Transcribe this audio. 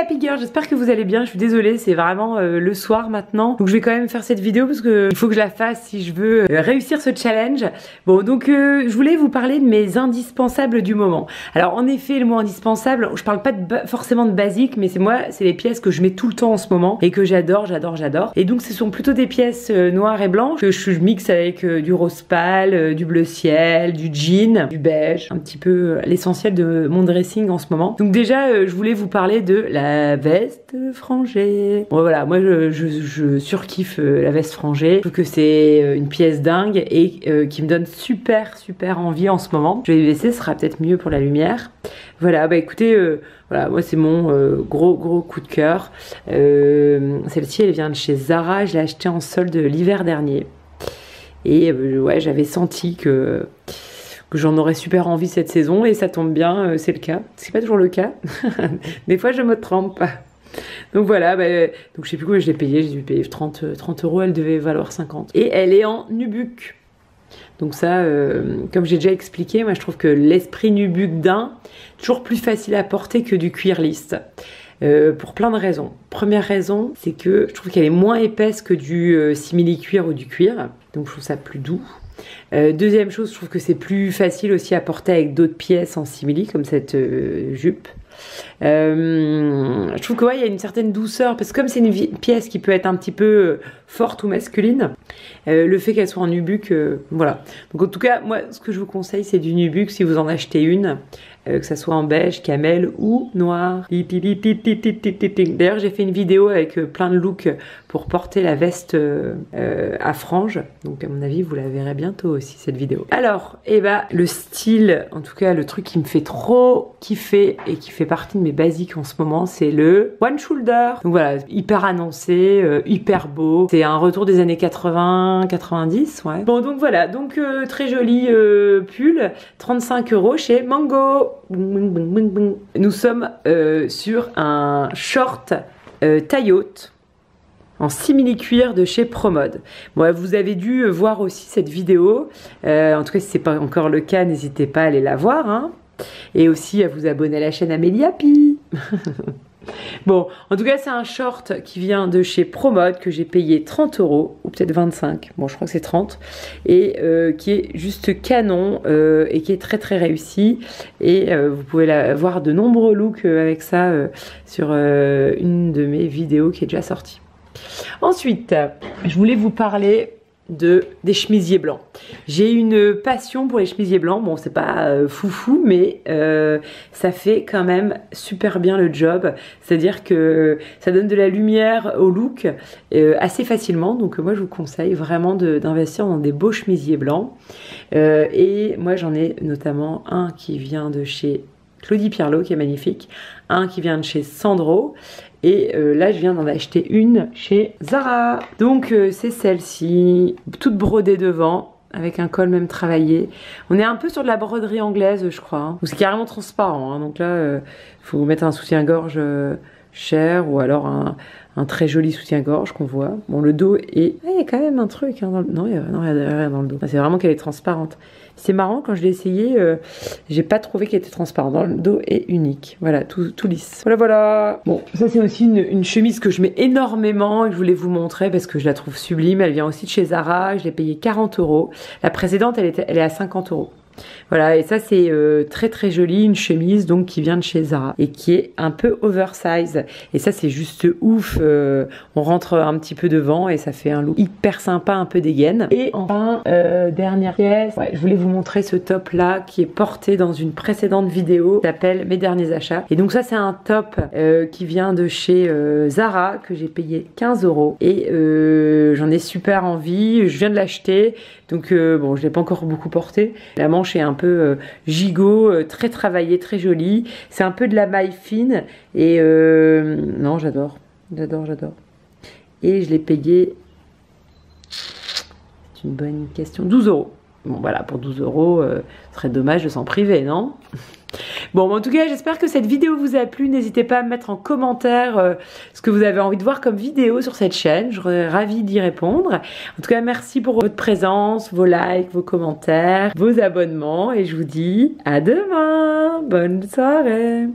Happy Girl, j'espère que vous allez bien. Je suis désolée, c'est vraiment le soir maintenant. Donc je vais quand même faire cette vidéo parce que il faut que je la fasse si je veux réussir ce challenge. Bon, donc je voulais vous parler de mes indispensables du moment. Alors en effet, le mot indispensable, je parle pas forcément de basique, mais c'est les pièces que je mets tout le temps en ce moment et que j'adore. Et donc ce sont plutôt des pièces noires et blanches que je mixe avec du rose pâle, du bleu ciel, du jean, du beige, un petit peu l'essentiel de mon dressing en ce moment. Donc déjà, je voulais vous parler de la veste frangée. Bon, voilà, moi je surkiffe la veste frangée. Je trouve que c'est une pièce dingue et qui me donne super envie en ce moment. Je vais baisser, ce sera peut-être mieux pour la lumière. Voilà, bah écoutez, voilà, moi c'est mon gros coup de cœur. Celle-ci, elle vient de chez Zara. Je l'ai achetée en solde l'hiver dernier. Et ouais, j'avais senti que j'en aurais super envie cette saison et ça tombe bien, c'est le cas. C'est pas toujours le cas. Des fois, je me trompe. Donc voilà, donc je sais plus quoi je l'ai payé. J'ai dû payer 30 €, elle devait valoir 50. Et elle est en nubuck. Donc ça, comme j'ai déjà expliqué, moi je trouve que l'esprit nubuck daim, toujours plus facile à porter que du cuir lisse. Pour plein de raisons. Première raison, c'est que je trouve qu'elle est moins épaisse que du simili-cuir ou du cuir. Donc je trouve ça plus doux. Deuxième chose, je trouve que c'est plus facile aussi à porter avec d'autres pièces en simili, comme cette jupe. Je trouve que ouais, il y a une certaine douceur, parce que comme c'est une pièce qui peut être un petit peu forte ou masculine, le fait qu'elle soit en nubuck, voilà. Donc en tout cas, moi, ce que je vous conseille, c'est du nubuck si vous en achetez une. Que ça soit en beige, camel ou noir. D'ailleurs, j'ai fait une vidéo avec plein de looks pour porter la veste à franges. Donc, à mon avis, vous la verrez bientôt aussi, cette vidéo. Alors, le style, en tout cas, le truc qui me fait trop kiffer et qui fait partie de mes basiques en ce moment, c'est le one shoulder. Donc voilà, hyper annoncé, hyper beau. C'est un retour des années 80, 90, ouais. Bon, donc voilà, donc très joli pull, 35 € chez Mango. Nous sommes sur un short taille haute en simili-cuir de chez Promode. Bon, vous avez dû voir aussi cette vidéo. En tout cas, si ce n'est pas encore le cas, n'hésitez pas à aller la voir. Hein. Et aussi à vous abonner à la chaîne Amélie Happy. Bon, en tout cas, c'est un short qui vient de chez Promode que j'ai payé 30 € ou peut-être 25. Bon, je crois que c'est 30 et qui est juste canon et qui est très réussi. Et vous pouvez voir de nombreux looks avec ça sur une de mes vidéos qui est déjà sortie. Ensuite, je voulais vous parler des chemisiers blancs. J'ai une passion pour les chemisiers blancs. Bon, c'est pas foufou, mais ça fait quand même super bien le job. C'est-à-dire que ça donne de la lumière au look assez facilement. Donc moi, je vous conseille vraiment d'investir dans des beaux chemisiers blancs. Et moi, j'en ai notamment un qui vient de chez Claudie Pierlot, qui est magnifique. Un qui vient de chez Sandro. Et là, je viens d'en acheter une chez Zara. Donc, c'est celle-ci, toute brodée devant, avec un col même travaillé. On est un peu sur de la broderie anglaise, je crois. Hein. C'est carrément transparent. Hein. Donc là, il faut mettre un soutien-gorge cher ou alors un très joli soutien-gorge qu'on voit. Bon, le dos est... Ah, il y a quand même un truc. Hein, non, il y a rien dans le dos. C'est vraiment qu'elle est transparente. C'est marrant, quand je l'ai essayé, j'ai pas trouvé qu'elle était transparente. Dans le dos est unique. Voilà, tout lisse. Voilà. Bon, ça c'est aussi une chemise que je mets énormément et que je voulais vous montrer parce que je la trouve sublime. Elle vient aussi de chez Zara. Je l'ai payée 40 €. La précédente, elle est à 50 €. Voilà, et ça c'est très joli, une chemise donc qui vient de chez Zara et qui est un peu oversize. Et ça c'est juste ouf, on rentre un petit peu devant et ça fait un look hyper sympa, un peu dégaine. Et enfin, dernière pièce, ouais, je voulais vous montrer ce top là qui est porté dans une précédente vidéo qui s'appelle Mes derniers achats. Et donc ça c'est un top qui vient de chez Zara que j'ai payé 15 € et j'en ai super envie, je viens de l'acheter. Donc bon, je l'ai pas encore beaucoup porté. La manche est un peu gigot, très travaillée, très jolie. C'est un peu de la maille fine et non, j'adore. Et je l'ai payé, c'est une bonne question, 12 €. Bon voilà, pour 12 €, ce serait dommage de s'en priver, non? Bon, en tout cas, j'espère que cette vidéo vous a plu. N'hésitez pas à me mettre en commentaire ce que vous avez envie de voir comme vidéo sur cette chaîne. Je serais ravie d'y répondre. En tout cas, merci pour votre présence, vos likes, vos commentaires, vos abonnements. Et je vous dis à demain. Bonne soirée.